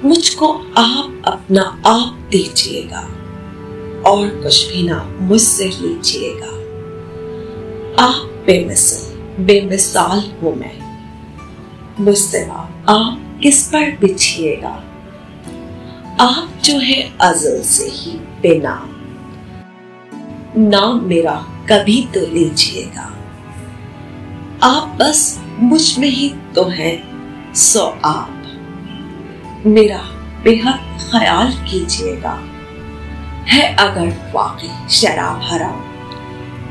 मुझको आप अपना आप दीजिएगा और कुछ भी ना मुझसे लीजिएगा। आप बेमिसाल हूं मैं, मुझसे आप किस पर बिछिएगा। आप जो है अज़ल से ही बेनाम, नाम मेरा कभी तो लीजिएगा। आप बस मुझ में ही तो हैं, सो आप मेरा बेहद ख्याल कीजिएगा। है अगर वाकई शराब हराम,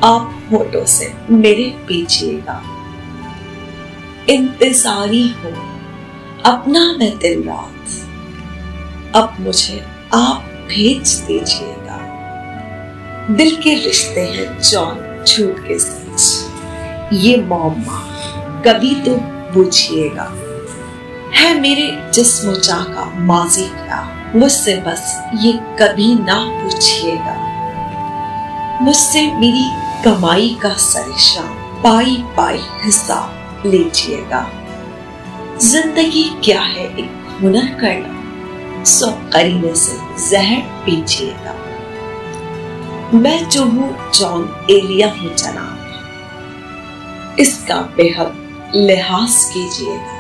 आप होठों से मेरे पीजिएगा। इंतजारी हो अपना मैं दिन रात, अब मुझे आप भेज दीजिएगा। दिल के रिश्ते हैं जौन झूठ के सच, ये मौमा कभी तो पूछिएगा। है मेरे जिस्म जा का माजी क्या, मुझसे बस ये कभी ना पूछिएगा। मुझसे मेरी कमाई का सरेशान पाई पाई हिसाब लीजिएगा। जिंदगी क्या है एक हुनर करना, सो करीने से जहर पीजिएगा। मैं जो हूँ जॉन एलिया हूँ जनाब, इसका बेहद लिहाज कीजिएगा।